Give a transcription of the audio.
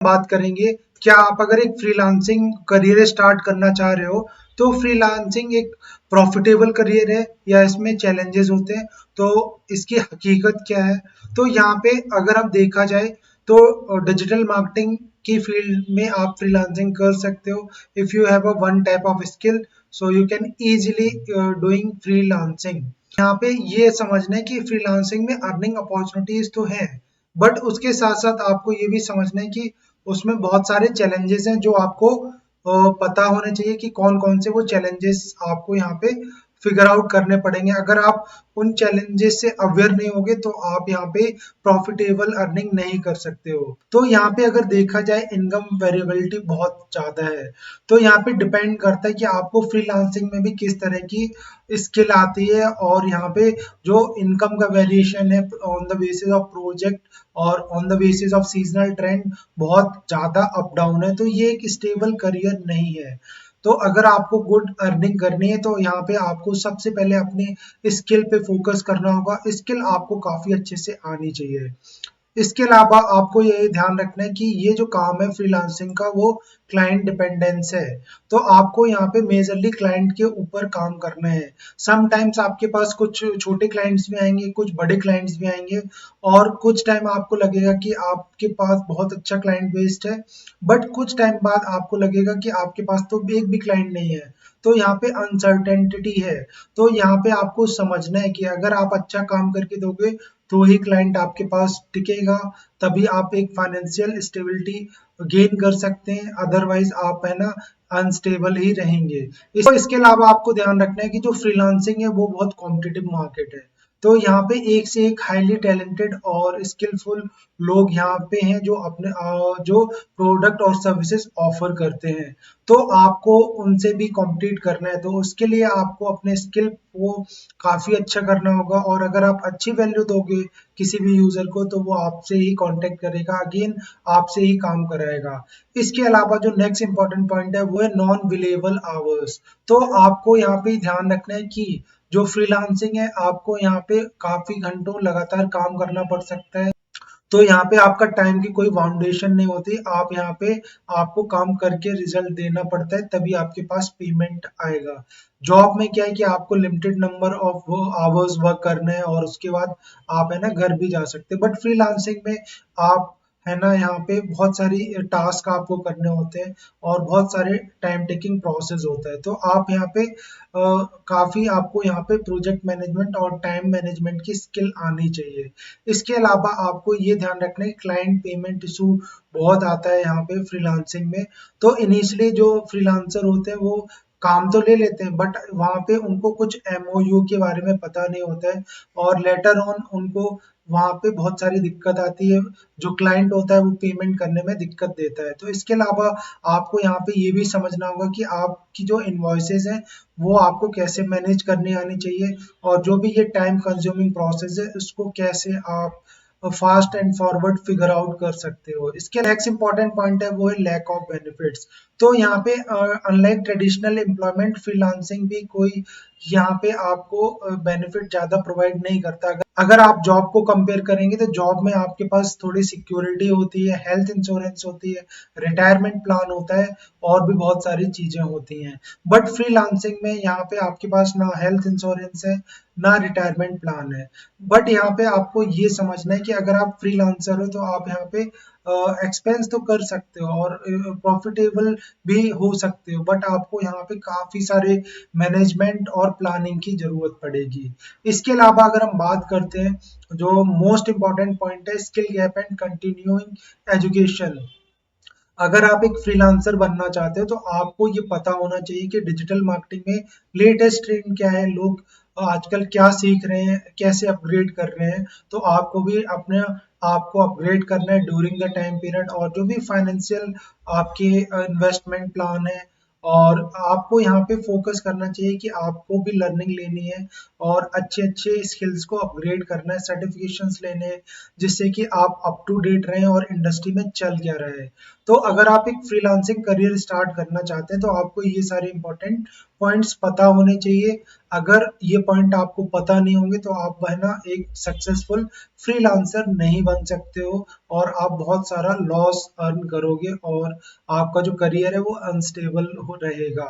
बात करेंगे, क्या आप अगर एक फ्रीलांसिंग करियर स्टार्ट करना चाह रहे हो तो फ्रीलांसिंग एक प्रॉफिटेबल करियर है या इसमें चैलेंजेस होते हैं, तो इसकी हकीकत क्या है। तो यहाँ पे अगर आप देखा जाए तो डिजिटल मार्केटिंग की फील्ड में आप फ्रीलांसिंग कर सकते हो if you have a one type of skill, so you can easily doing freelancing. यहाँ पे ये समझना है कि फ्रीलांसिंग में अर्निंग अपॉर्चुनिटीज तो है, बट उसके साथ साथ आपको ये भी समझना है कि उसमें बहुत सारे चैलेंजेस हैं जो आपको पता होने चाहिए कि कौन कौन से वो चैलेंजेस आपको यहाँ पे फिगर आउट करने पड़ेंगे। अगर आप उन चैलेंजेस से अवेयर नहीं होगे तो आप यहाँ पे प्रॉफिटेबल अर्निंग नहीं कर सकते हो। तो यहाँ पे अगर देखा जाए इनकम वेरिएबिलिटी बहुत ज्यादा है, तो यहाँ पे डिपेंड करता है कि आपको फ्रीलांसिंग में भी किस तरह की स्किल आती है, और यहाँ पे जो इनकम का वेरिएशन है on the basis of project और on the basis of seasonal trend बहुत ज्यादा अप डाउन है, तो ये एक स्टेबल करियर नहीं है। तो अगर आपको गुड अर्निंग करनी है तो यहाँ पे आपको सबसे पहले अपने स्किल पे फोकस करना होगा। स्किल आपको काफी अच्छे से आनी चाहिए। इसके अलावा आपको ये ध्यान रखना है कि ये जो काम है फ्रीलांसिंग का वो क्लाइंट डिपेंडेंस है, तो आपको यहाँ पे मेजरली क्लाइंट के ऊपर काम करना है। समटाइम्स आपके पास कुछ छोटे क्लाइंट्स भी आएंगे, कुछ बड़े क्लाइंट्स भी आएंगे, और कुछ टाइम आपको लगेगा कि आपके पास बहुत अच्छा क्लाइंट बेस्ड है, बट कुछ टाइम बाद आपको लगेगा कि आपके पास तो एक भी क्लाइंट नहीं है, तो यहाँ पे अनसर्टेनिटी है। तो यहाँ पे आपको समझना है कि अगर आप अच्छा काम करके दोगे तो ही क्लाइंट आपके पास टिकेगा, तभी आप एक फाइनेंशियल स्टेबिलिटी गेन कर सकते हैं, अदरवाइज आप है ना अनस्टेबल ही रहेंगे। इसके अलावा आपको ध्यान रखना है कि जो फ्रीलांसिंग है वो बहुत कॉम्पिटिटिव मार्केट है, तो यहाँ पे एक से एक हाईली टैलेंटेड और स्किलफुल लोग यहाँ पे हैं जो अपने जो प्रोडक्ट और सर्विसेज ऑफर करते हैं, तो आपको उनसे भी कॉम्पिटिट करना है। तो उसके लिए आपको अपने स्किल को काफी अच्छा करना होगा, और अगर आप अच्छी वैल्यू दोगे किसी भी यूजर को तो वो आपसे ही कांटेक्ट करेगा, अगेन आपसे ही काम कराएगा। इसके अलावा जो नेक्स्ट इंपॉर्टेंट पॉइंट है वो है नॉन बिलेबल आवर्स। तो आपको यहाँ पे ध्यान रखना है कि जो फ्रीलांसिंग है आपको यहाँ पे काफी घंटों लगातार काम करना पड़ सकता है, तो यहाँ पे आपका टाइम की कोई बाउंडेशन नहीं होती। आप यहाँ पे आपको काम करके रिजल्ट देना पड़ता है, तभी आपके पास पेमेंट आएगा। जॉब में क्या है कि आपको limited number of hours work करने हैं और उसके बाद आप है ना घर भी जा सकते हैं, बट फ्रीलांसिंग में आप है ना यहाँ पे बहुत सारी टास्क आपको करने होते हैं और बहुत सारे टाइम टेकिंग प्रोसेस होता है, तो आप यहाँ पे काफी आपको यहाँ पे प्रोजेक्ट मैनेजमेंट और टाइम मैनेजमेंट की स्किल आनी चाहिए। इसके अलावा आपको ये ध्यान रखना है क्लाइंट पेमेंट इशू बहुत आता है यहाँ पे फ्रीलांसिंग में। तो इनिशियली जो फ्रीलांसर होते हैं वो काम तो ले लेते हैं, बट वहाँ पे उनको कुछ एमओयू के बारे में पता नहीं होता है, और लेटर ऑन उनको वहाँ पे बहुत सारी दिक्कत आती है, जो क्लाइंट होता है वो पेमेंट करने में दिक्कत देता है। तो इसके अलावा आपको यहाँ पे ये भी समझना होगा कि आपकी जो इन्वॉइसेस हैं वो आपको कैसे मैनेज करनी आनी चाहिए, और जो भी ये टाइम कंज्यूमिंग प्रोसेस है उसको कैसे आप fast and forward figure out कर सकते हो। इसके नेक्स्ट इंपॉर्टेंट पॉइंट है वो है लैक ऑफ बेनिफिट्स। तो यहाँ पे अनलाइक ट्रेडिशनल एम्प्लॉयमेंट फ्रीलांसिंग भी कोई यहाँ पे आपको बेनिफिट ज्यादा प्रोवाइड नहीं करता। अगर आप जॉब को कंपेयर करेंगे तो जॉब में आपके पास थोड़ी सिक्योरिटी होती है, हेल्थ इंश्योरेंस होती है, रिटायरमेंट प्लान होता है, और भी बहुत सारी चीजें होती हैं। बट फ्रीलांसिंग में यहाँ पे आपके पास ना हेल्थ इंश्योरेंस है ना रिटायरमेंट प्लान है। बट यहाँ पे आपको ये समझना है कि अगर आप फ्रीलांसर हो तो आप यहाँ पे एक्सपेंस तो कर सकते हो और प्रॉफिटेबल भी हो सकते हो, बट आपको यहाँ पे काफी सारे मैनेजमेंट और प्लानिंग की जरूरत पड़ेगी। इसके अलावा अगर हम बात करते हैं, जो मोस्ट इम्पॉर्टेंट पॉइंट है skill gap and continuing education. अगर आप एक फ्रीलांसर बनना चाहते हो तो आपको ये पता होना चाहिए कि डिजिटल मार्केटिंग में लेटेस्ट ट्रेंड क्या है, लोग आजकल क्या सीख रहे हैं, कैसे अपग्रेड कर रहे हैं। तो आपको भी अपने आपको अपग्रेड करना है ड्यूरिंग द टाइम पीरियड, और जो भी फाइनेंशियल आपके इन्वेस्टमेंट प्लान है, और आपको यहाँ पे फोकस करना चाहिए कि आपको भी लर्निंग लेनी है और अच्छे अच्छे स्किल्स को अपग्रेड करना है, सर्टिफिकेशंस लेने हैं, जिससे कि आप अप टू डेट रहें और इंडस्ट्री में चल क्या रहा है। तो अगर आप एक फ्रीलांसिंग करियर स्टार्ट करना चाहते हैं तो आपको ये सारे इंपॉर्टेंट पॉइंट्स पता होने चाहिए। अगर ये पॉइंट आपको पता नहीं होंगे तो आप है ना एक सक्सेसफुल फ्रीलांसर नहीं बन सकते हो, और आप बहुत सारा लॉस अर्न करोगे और आपका जो करियर है वो अनस्टेबल हो रहेगा।